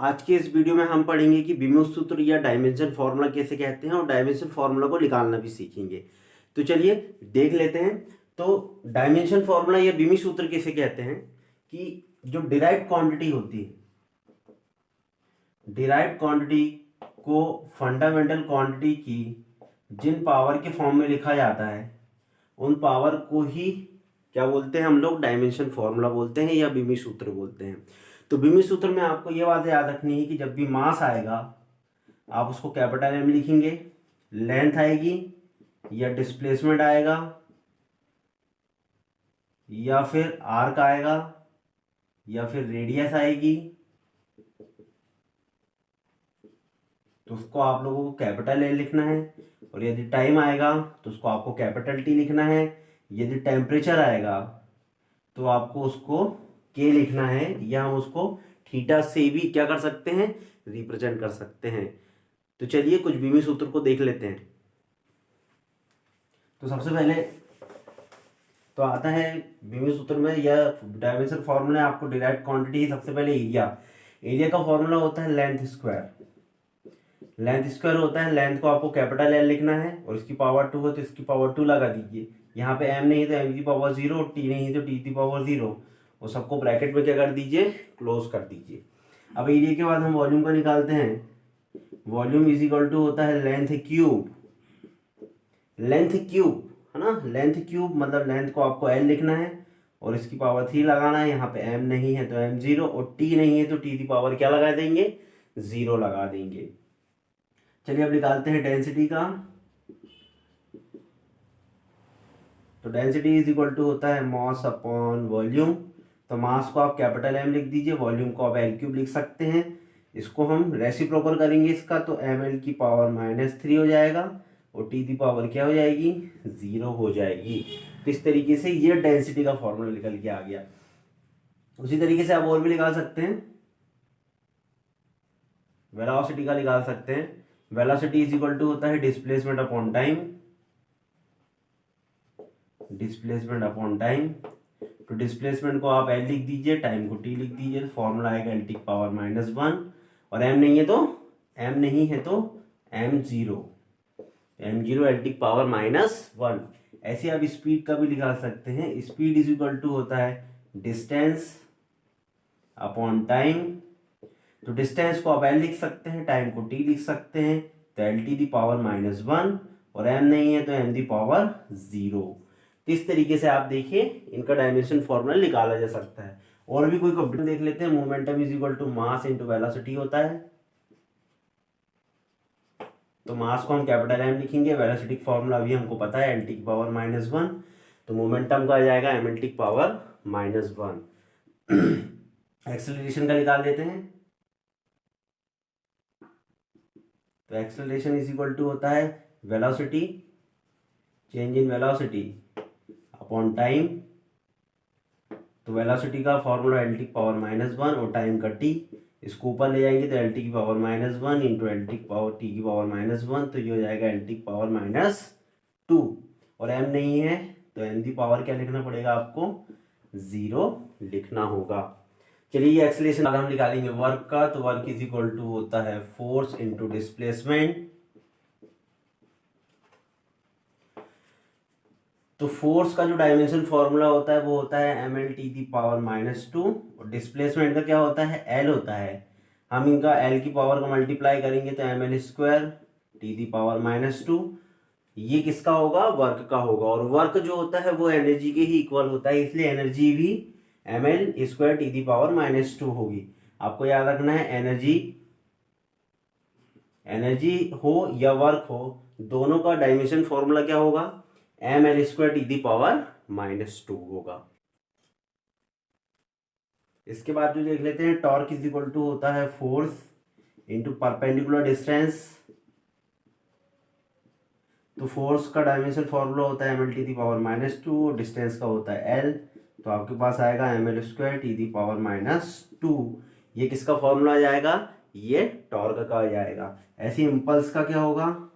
आज के इस वीडियो में हम पढ़ेंगे कि बीमोस सूत्र या डायमेंशन फॉर्मूला कैसे कहते हैं और डायमेंशन फॉर्मूला को निकालना भी सीखेंगे। तो चलिए देख लेते हैं। तो डायमेंशन फॉर्मूला या बीमी सूत्र कैसे कहते हैं कि जो डिराइव्ड क्वांटिटी होती है, डिराइव्ड क्वांटिटी को फंडामेंटल क्वांटिटी की जिन पावर के फॉर्म में लिखा जाता है उन पावर को ही क्या बोलते हैं, हम लोग डायमेंशन फॉर्मूला बोलते हैं या बीमी सूत्र बोलते हैं। तो बीमी सूत्र में आपको ये बात याद रखनी है कि जब भी मास आएगा आप उसको कैपिटल एम लिखेंगे, लेंथ आएगी या डिस्प्लेसमेंट आएगा या फिर आर्क आएगा या फिर रेडियस आएगी, तो उसको आप लोगों को कैपिटल ए लिखना है। और यदि टाइम आएगा तो उसको आपको कैपिटल टी लिखना है। यदि टेम्परेचर आएगा तो आपको उसको के लिखना है, या हम उसको थीटा से भी क्या कर सकते हैं, रिप्रेजेंट कर सकते हैं। तो चलिए कुछ बीमी सूत्र को देख लेते हैं। तो सबसे पहले तो आता है बीमी सूत्र में या डायमेंशन फॉर्मूला आपको डिराइव्ड क्वांटिटी। सबसे पहले एरिया का फॉर्मूला होता है लेंथ स्क्वायर। लेंथ स्क्वायर होता है, लेंथ को आपको कैपिटल एल लिखना है और इसकी पावर 2 है तो इसकी पावर 2 लगा दीजिए। यहाँ पे m नहीं है तो m की पावर 0 और t नहीं है तो t की पावर 0, और सबको ब्रैकेट में क्या कर दीजिए, क्लोज कर दीजिए। अब एरिया के बाद हम वॉल्यूम का निकालते हैं। वॉल्यूम इज इक्वल टू होता है लेंथ क्यूब। लेंथ क्यूब है ना, लेंथ क्यूब मतलब लेंथ को आपको l लिखना है और इसकी पावर 3 लगाना है। यहाँ पे m नहीं है तो m 0 और t नहीं है तो t की पावर क्या लगा देंगे, 0 लगा देंगे। चलिए अब निकालते हैं डेंसिटी का। तो डेंसिटी इज इक्वल टू होता है मास अपॉन वॉल्यूम। तो मास को आप कैपिटल एम लिख दीजिए, वॉल्यूम को आप एल क्यूब लिख सकते हैं। इसको हम रेसिप्रोकल करेंगे इसका, तो एम एल की पावर -3 हो जाएगा और टी की पावर क्या हो जाएगी, 0 हो जाएगी। तो इस तरीके से ये डेंसिटी का फॉर्मूला निकल के आ गया। उसी तरीके से आप और भी निकाल सकते हैं, वेलोसिटी का निकाल सकते हैं। वेलोसिटी इज इक्वल टू होता है displacement upon time. Displacement upon time, तो डिस्प्लेसमेंट को आप एल लिख दीजिए, टाइम को टी लिख दीजिए, तो फॉर्मूला आएगा एल टी पावर -1। और एम नहीं है तो m0 एल टी पावर -1। ऐसे आप स्पीड का भी निकाल सकते हैं। स्पीड इज इक्वल टू होता है डिस्टेंस अपॉन टाइम। तो डिस्टेंस को आप एल लिख सकते हैं, टाइम को टी लिख सकते हैं, तो एल टी दी पावर -1 और m नहीं है तो m दी पावर 0। तो इस तरीके से आप देखिए इनका डायमेंशन फॉर्मूला निकाला जा सकता है। और भी कोई कंप्यूटर देख लेते हैं। Momentum is equal to mass into velocity होता है। तो मास को हम कैपिटल एम लिखेंगे, वेलोसिटी फॉर्मूला अभी हमको पता है एल टी की पावर -1, तो मोमेंटम का आ जाएगा एम एल टी की पावर -1। एक्सेलरेशन का निकाल देते हैं। तो एक्सेलरेशन इज इक्वल टू होता है velocity, change in velocity upon time. तो वेलोसिटी का फॉर्मूला एल टी पावर -1 और टाइम का टी, इसको ऊपर ले जाएंगे तो एल टी की power -1 into L T power T की पावर -1, तो ये हो जाएगा एल टी पावर -2। और एम नहीं है तो एम की पावर क्या लिखना पड़ेगा आपको, 0 लिखना होगा। चलिए ये एक्सेलरेशन हम निकालेंगे वर्क का। तो वर्क इज इक्वल टू होता है फोर्स इंटू डिस्प्लेसमेंट। तो फोर्स का जो डायमेंशन फॉर्मूला होता है वो होता है M L T the power -2 और डिस्प्लेसमेंट का क्या होता है, एल होता है। हम इनका एल की पावर का मल्टीप्लाई करेंगे तो M L square T the power -2। ये किसका होगा, वर्क का होगा। और वर्क जो होता है वो एनर्जी के ही इक्वल होता है, इसलिए एनर्जी भी M L square T the power -2 होगी। आपको याद रखना है एनर्जी हो या वर्क हो, दोनों का डायमेंशन फॉर्मूला क्या होगा, M L square T the power -2 होगा। इसके बाद जो देख लेते हैं, टॉर्क इज इक्वल टू होता है फोर्स इंटू परपेंडिकुलर डिस्टेंस। तो फोर्स का डायमेंशन फॉर्मूला होता है M L T the power -2 और डिस्टेंस का होता है एल। तो आपके पास आएगा M L square T the power -2। ये किसका फॉर्मूला आ जाएगा, ये टॉर्क का आ जाएगा। ऐसे इम्पल्स का क्या होगा,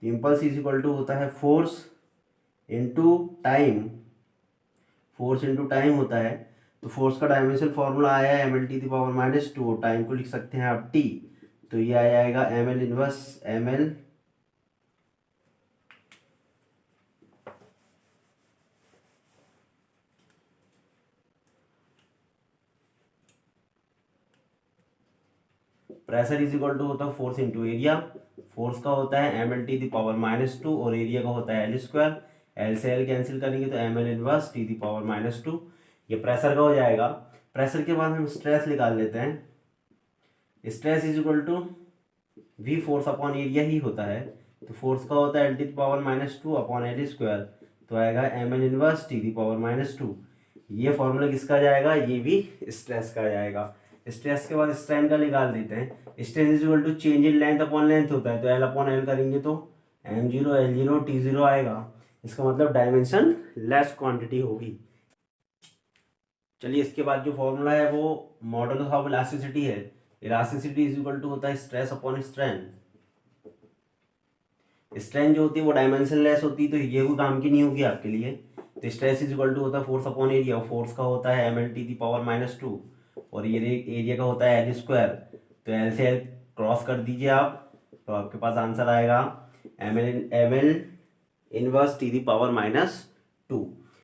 इम्पल्स इज इक्वल टू होता है force into time. Force into time होता है। तो फोर्स का डायमेंशन फॉर्मूला आया है ml⁻², टाइम को लिख सकते हैं आप t, तो ये आ जाएगा ml inverse ml pressure is equal to होता है फोर्स इंटू एरिया। फोर्स का होता है ml⁻², और एरिया का होता है L²। L से L कैंसिल करेंगे तो ml इनवर्स T⁻²। ये प्रेशर का हो जाएगा। प्रेशर के बाद हम स्ट्रेस निकाल लेते हैं। Stress is equal to V force upon area ही होता है, तो फोर्स का होता है L⁻² अपॉन L², तो आएगा ml इनवर्स T⁻²। ये फॉर्मूला किसका जाएगा, ये भी स्ट्रेस का जाएगा। स्ट्रेस के बाद स्ट्रेन का निकाल देते हैं। Strain is equal to change in length upon length होता है, तो L अपॉन L करेंगे तो m0 L0 T0 आएगा। इसका मतलब डायमेंशन लेस क्वांटिटी होगी। चलिए इसके बाद जो फॉर्मूला है वो मॉडुलस ऑफ इलास्टिसिटी है। इलास्टिसिटी इज इक्वल टू होता है स्ट्रेस अपॉन स्ट्रेन। स्ट्रेन जो होती है वो डायमेंशन लेस होती है, तो ये कोई काम की नहीं होगी आपके लिए। तो स्ट्रेस इज इक्वल टू होता है फोर्स अपॉन एरिया, फोर्स का होता है ml⁻², और ये एरिया का होता है L²। तो L से L क्रॉस कर दीजिए आप, तो आपके पास आंसर आएगा ml इनवर्स T⁻²।